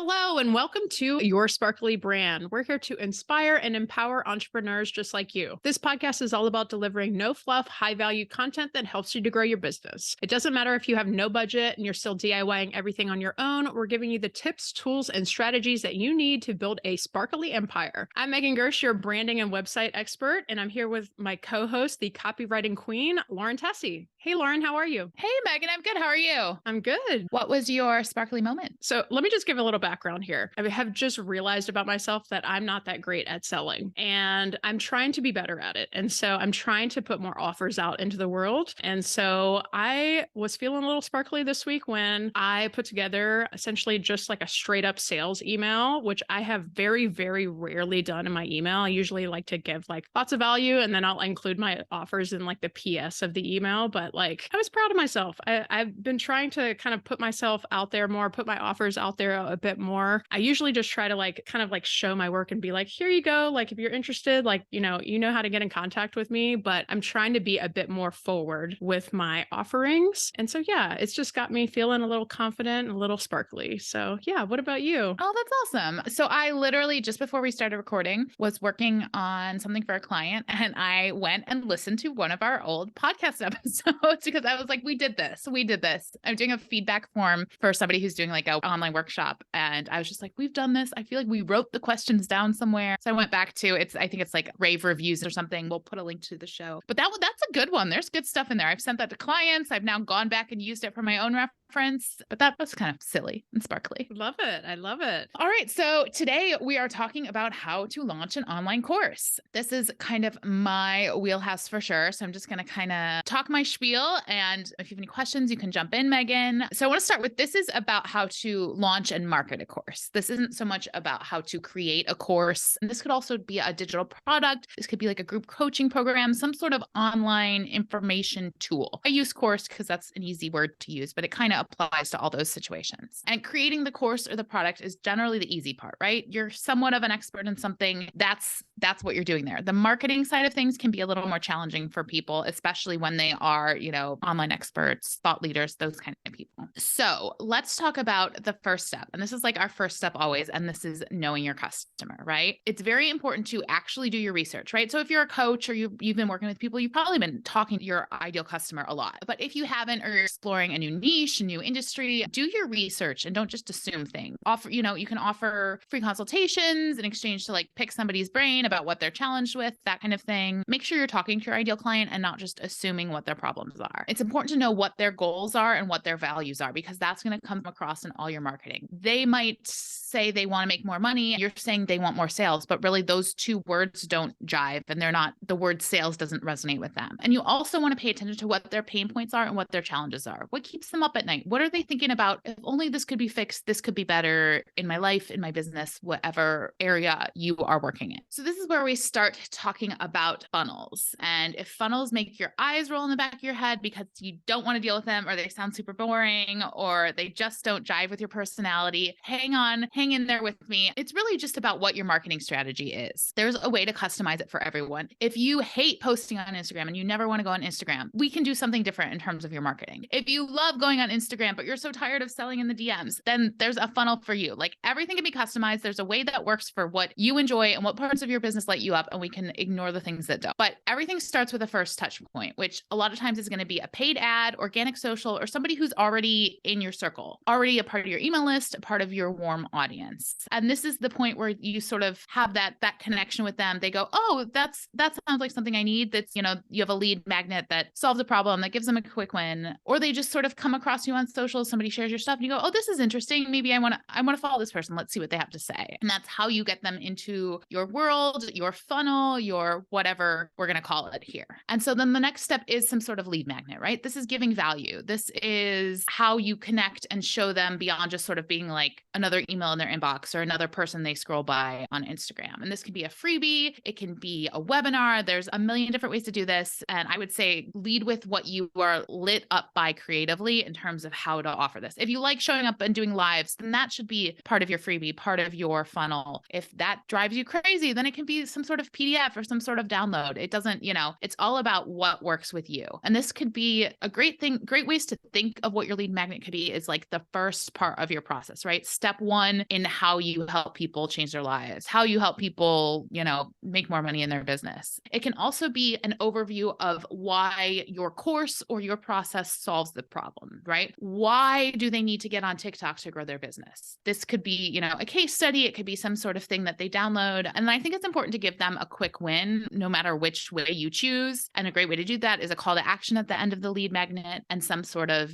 Hello, and welcome to Your Sparkly Brand. We're here to inspire and empower entrepreneurs just like you. This podcast is all about delivering no fluff, high value content that helps you to grow your business. It doesn't matter if you have no budget and you're still DIYing everything on your own. We're giving you the tips, tools, and strategies that you need to build a sparkly empire. I'm Megan Gersh, your branding and website expert, and I'm here with my co-host, the copywriting queen, Lauren Tessie. Hey, Lauren, how are you? Hey, Megan, I'm good. How are you? I'm good. What was your sparkly moment? So let me just give a little background here. I have just realized about myself that I'm not that great at selling, and I'm trying to be better at it. And so I'm trying to put more offers out into the world. And so I was feeling a little sparkly this week when I put together essentially just like a straight up sales email, which I have very, very rarely done in my email. I usually like to give like lots of value, and then I'll include my offers in like the PS of the email. But like I was proud of myself. I've been trying to kind of put myself out there more, put my offers out there a bit more. I usually just try to like kind of like show my work and be like, here you go. Like if you're interested, like, you know how to get in contact with me, but I'm trying to be a bit more forward with my offerings. And so, yeah, it's just got me feeling a little confident and a little sparkly. So yeah, what about you? Oh, that's awesome. So I literally, just before we started recording, was working on something for a client, and I went and listened to one of our old podcast episodes because I was like, we did this. I'm doing a feedback form for somebody who's doing like an online workshop. And I was just like, we've done this. I feel like we wrote the questions down somewhere. So I went back to I think it's like rave reviews or something. We'll put a link to the show. But that's a good one. There's good stuff in there. I've sent that to clients. I've now gone back and used it for my own reference, but that was kind of silly and sparkly. Love it. I love it. All right. So today we are talking about how to launch an online course. This is kind of my wheelhouse for sure. So I'm just going to kind of talk my spiel. And if you have any questions, you can jump in, Megan. So I want to start with, this is about how to launch and market a course. This isn't so much about how to create a course. And this could also be a digital product. This could be like a group coaching program, some sort of online information tool. I use course because that's an easy word to use, but it kind of applies to all those situations. And creating the course or the product is generally the easy part, right? You're somewhat of an expert in something. That's what you're doing there. The marketing side of things can be a little more challenging for people, especially when they are, online experts, thought leaders, those kind of people. So let's talk about the first step. And this is like our first step always. And this is knowing your customer, right? It's very important to actually do your research, right? So if you're a coach or you've been working with people, you've probably been talking to your ideal customer a lot. But if you haven't, or you're exploring a new niche, a new industry, do your research and don't just assume things. You can offer free consultations in exchange to like pick somebody's brain about what they're challenged with, that kind of thing. Make sure you're talking to your ideal client and not just assuming what their problems are. It's important to know what their goals are and what their values are, because that's going to come across in all your marketing. They might say they want to make more money. You're saying they want more sales, but really those two words don't jive, and the word sales doesn't resonate with them. And you also want to pay attention to what their pain points are and what their challenges are. What keeps them up at night? What are they thinking about? If only this could be fixed, this could be better in my life, in my business, whatever area you are working in. So this is where we start talking about funnels. And if funnels make your eyes roll in the back of your head because you don't want to deal with them, or they sound super boring, or they just don't jive with your personality, hang in there with me. It's really just about what your marketing strategy is. There's a way to customize it for everyone. If you hate posting on Instagram and you never want to go on Instagram, we can do something different in terms of your marketing. If you love going on Instagram, but you're so tired of selling in the DMs, then there's a funnel for you. Like everything can be customized. There's a way that works for what you enjoy and what parts of your business light you up, and we can ignore the things that don't. But everything starts with a first touch point, which a lot of times is going to be a paid ad, organic social, or somebody who's already in your circle, already a part of your email list, a part of your warm audience. And this is the point where you sort of have that connection with them. They go, oh, that sounds like something I need. That's, you have a lead magnet that solves a problem, that gives them a quick win. Or they just sort of come across you on social, somebody shares your stuff and you go, oh, this is interesting. Maybe I want to follow this person. Let's see what they have to say. And that's how you get them into your world, your funnel, your whatever we're going to call it here. And so then the next step is some sort of lead magnet, right? This is giving value. This is how you connect and show them beyond just sort of being like another email in their inbox or another person they scroll by on Instagram. And this can be a freebie. It can be a webinar. There's a million different ways to do this. And I would say lead with what you are lit up by creatively in terms of how to offer this. If you like showing up and doing lives, then that should be part of your freebie, part of your funnel. If that drives you crazy, then it can be some sort of PDF or some sort of download. It doesn't, it's all about what works with you. And this could be a great thing. Great ways to think of what your lead magnet could be is like the first part of your process, right? Step one in how you help people change their lives, how you help people, make more money in their business. It can also be an overview of why your course or your process solves the problem, right? Why do they need to get on TikTok to grow their business? This could be, a case study. It could be some sort of thing that they download. And I think it's important to give them a quick win, no matter which way you choose. And a great way to do that is a call to action at the end of the lead magnet and some sort of,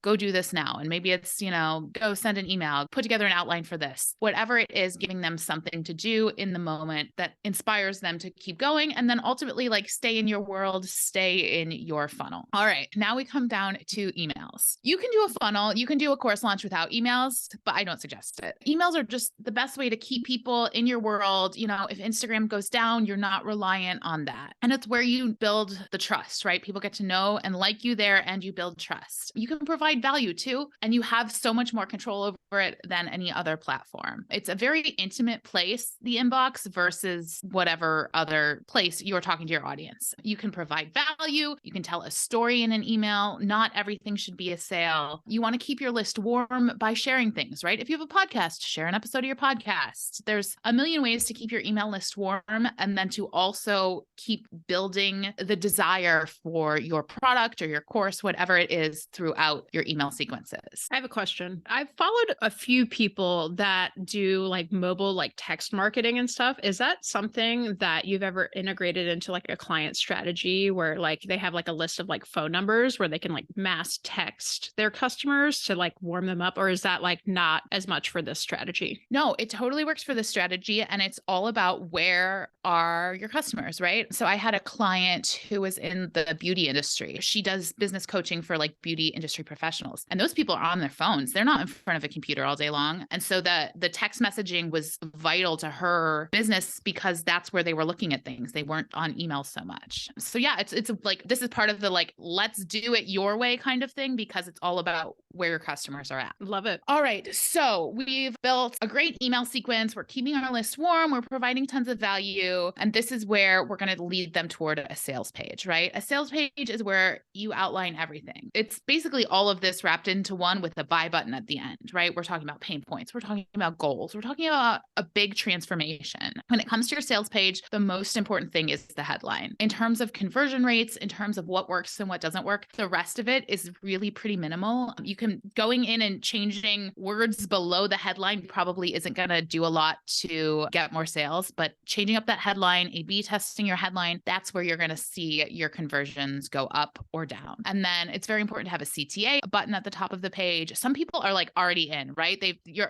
go do this now. And maybe it's, go send an email, put together an outline for this, whatever it is, giving them something to do in the moment that inspires them to keep going. And then ultimately, like, stay in your world, stay in your funnel. All right. Now we come down to emails. You can do a funnel, you can do a course launch without emails, but I don't suggest it. Emails are just the best way to keep people in your world. If Instagram goes down, you're not reliant on that. And it's where you build the trust, right? People get to know and like you there, and you build trust. You can provide value too, and you have so much more control over it than any other platform. It's a very intimate place, the inbox, versus whatever other place you're talking to your audience. You can provide value. You can tell a story in an email. Not everything should be a sale. You want to keep your list warm by sharing things, right? If you have a podcast, share an episode of your podcast. There's a million ways to keep your email list warm, and then to also keep building the desire for your product or your course, whatever it is, throughout your email sequences. I have a question. I've followed a few people that do like mobile, like text marketing and stuff. Is that something that you've ever integrated into like a client strategy where like they have like a list of like phone numbers where they can like mass text their customers to like warm them up? Or is that like not as much for this strategy? No, it totally works for this strategy. And it's all about where are your customers, right? So I had a client who was in the beauty industry. She does business coaching for like beauty industry professionals. And those people are on their phones. They're not in front of a computer all day long. And so the text messaging was vital to her business because that's where they were looking at things. They weren't on email so much. So yeah, it's like, this is part of the like, let's do it your way kind of thing, because it's all about where your customers are at. Love it. All right. So we've built a great email sequence. We're keeping our list warm. We're providing tons of value. And this is where we're going to lead them toward a sales page, right? A sales page is where you outline everything. It's basically all of this wrapped into one with a buy button at the end, right? We're talking about pain points. We're talking about goals. We're talking about a big transformation. When it comes to your sales page, the most important thing is the headline. In terms of conversion rates, in terms of what works and what doesn't work, the rest of it is really pretty minimal. You can going in and changing words below the headline probably isn't going to do a lot to get more sales, but changing up that headline, A/B testing your headline, that's where you're going to see your conversions go up or down. And then it's very important to have a CTA button at the top of the page. Some people are like already in, right?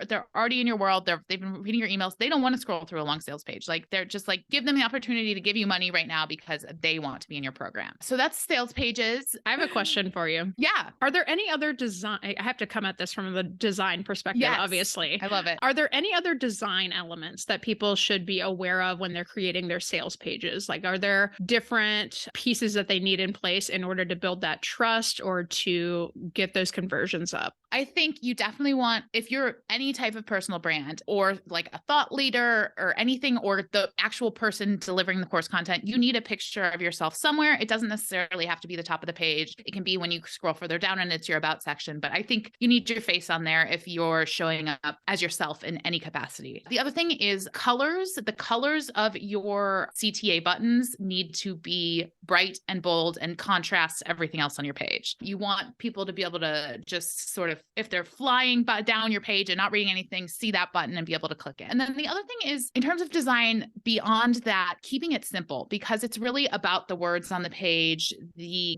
They're already in your world. They've been reading your emails. They don't want to scroll through a long sales page. Like they're just like, give them the opportunity to give you money right now because they want to be in your program. So that's sales pages. I have a question for you. Yeah. Are there any other design? I have to come at this from the design perspective, Yes. obviously. I love it. Are there any other design elements that people should be aware of when they're creating their sales pages? Like, are there different pieces that they need in place in order to build that trust or to get those conversions up? I think you definitely want, if you're any type of personal brand or like a thought leader or anything, or the actual person delivering the course content, you need a picture of yourself somewhere. It doesn't necessarily have to be the top of the page. It can be when you scroll further down and it's your about section, but I think you need your face on there if you're showing up as yourself in any capacity. The other thing is colors. The colors of your CTA buttons need to be bright and bold and contrast everything else on your page. You want people to be able to just sort of, if they're flying down your page and not reading anything, see that button and be able to click it. And then the other thing is, in terms of design, beyond that, keeping it simple, because it's really about the words on the page.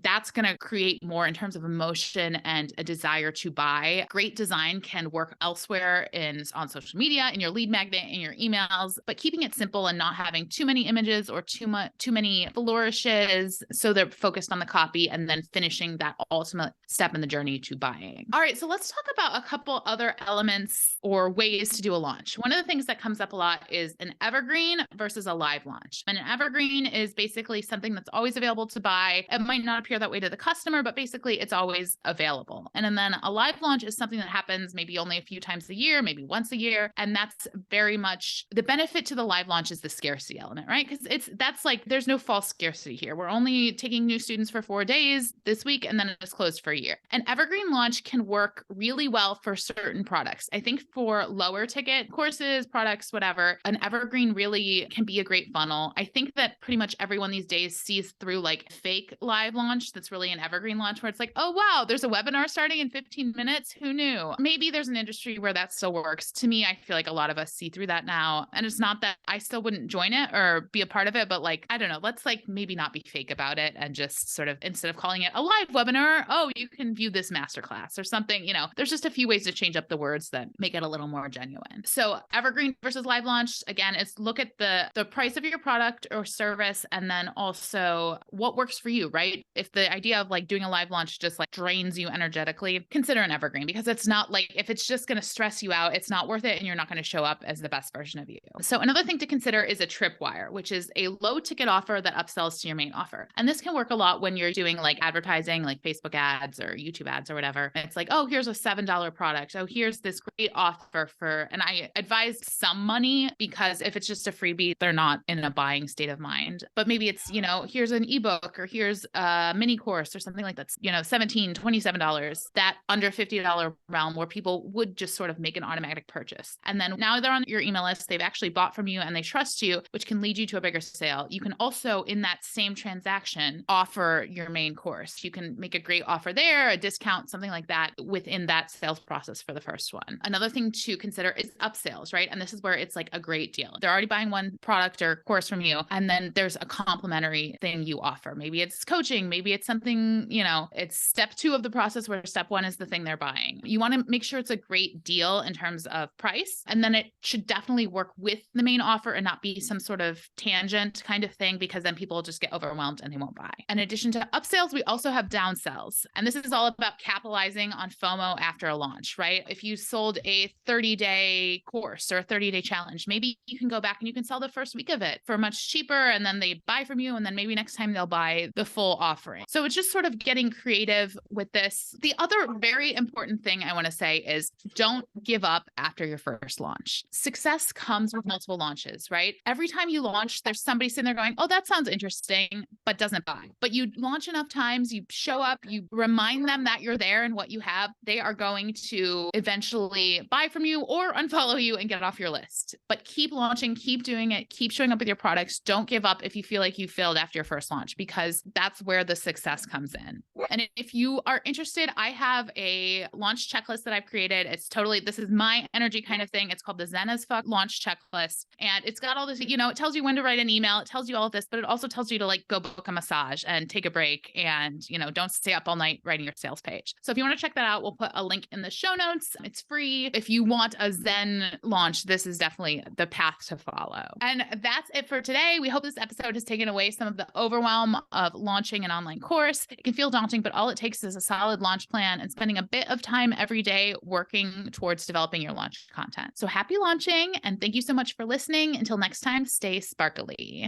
That's going to create more in terms of emotion and a desire to buy. Great design can work elsewhere on social media, in your lead magnet, in your emails, but keeping it simple and not having too many images or too many flourishes, so they're focused on the copy and then finishing that ultimate step in the journey to buying. All right, so let's talk about a couple other elements or ways to do a launch. One of the things that comes up a lot is an evergreen versus a live launch. And an evergreen is basically something that's always available to buy. It might not appear that way to the customer, but basically it's always available. And then again, a live launch is something that happens maybe only a few times a year, maybe once a year. And that's very much the benefit to the live launch is the scarcity element, right? Because that's like, there's no false scarcity here. We're only taking new students for 4 days this week, and then it's closed for a year. An evergreen launch can work really well for certain products. I think for lower ticket courses, products, whatever, an evergreen really can be a great funnel. I think that pretty much everyone these days sees through like fake live launch that's really an evergreen launch where it's like, oh, wow, there's a webinar starting in 15 minutes. Who knew? Maybe there's an industry where that still works. To me, I feel like a lot of us see through that now. And it's not that I still wouldn't join it or be a part of it, but like, I don't know, let's like maybe not be fake about it and just sort of, instead of calling it a live webinar, oh, you can view this masterclass or something. There's just a few ways to change up the words that make it a little more genuine. So evergreen versus live launch, again, it's look at the price of your product or service, and then also what works for you, right? If the idea of like doing a live launch just like drains you energetically, consider an evergreen, because it's not like, if it's just going to stress you out, it's not worth it, and you're not going to show up as the best version of you. So another thing to consider is a tripwire, which is a low ticket offer that upsells to your main offer. And this can work a lot when you're doing like advertising, like Facebook ads or YouTube ads or whatever. It's like, oh, here's a $7 product. Oh, here's this great offer for, and I advise some money, because if it's just a freebie, they're not in a buying state of mind. But maybe it's, here's an ebook, or here's a mini course or something like that's, $17, $27, that under $50 realm where people would just sort of make an automatic purchase. And then now they're on your email list, they've actually bought from you and they trust you, which can lead you to a bigger sale. You can also, in that same transaction, offer your main course. You can make a great offer there, a discount, something like that within that sales process for the first one. Another thing to consider is upsales, right? And this is where it's like a great deal. They're already buying one product or course from you, and then there's a complimentary thing you offer. Maybe it's coaching, maybe it's something, it's step 2 of the process where step 1 is the thing they're buying. You want to make sure it's a great deal in terms of price, and then it should definitely work with the main offer and not be some sort of tangent kind of thing, because then people just get overwhelmed and they won't buy. In addition to upsells, we also have downsells. And this is all about capitalizing on FOMO after a launch, right? If you sold a 30-day course or a 30-day challenge, maybe you can go back and you can sell the first week of it for much cheaper, and then they buy from you, and then maybe next time they'll buy the full offering. So it's just sort of getting creative with this. The other very important thing I want to say is don't give up after your first launch. Success comes with multiple launches, right? Every time you launch, there's somebody sitting there going, oh, that sounds interesting, but doesn't buy. But you launch enough times, you show up, you remind them that you're there and what you have, they are going to eventually buy from you or unfollow you and get off your list. But keep launching, keep doing it, keep showing up with your products. Don't give up if you feel like you failed after your first launch, because that's where the success comes in. And if you are interested, I have a launch checklist that I've created. It's totally, this is my energy kind of thing. It's called the Zen as Fuck launch checklist. And it's got all this, it tells you when to write an email. It tells you all of this, but it also tells you to like go book a massage and take a break and, don't stay up all night writing your sales page. So if you want to check that out, we'll put a link in the show notes. It's free. If you want a Zen launch, this is definitely the path to follow. And that's it for today. We hope this episode has taken away some of the overwhelm of launching an online course. It can feel daunting, but all it takes is a solid launch plan and spending a bit of time every day working towards developing your launch content. So happy launching, and thank you so much for listening. Until next time, stay sparkly.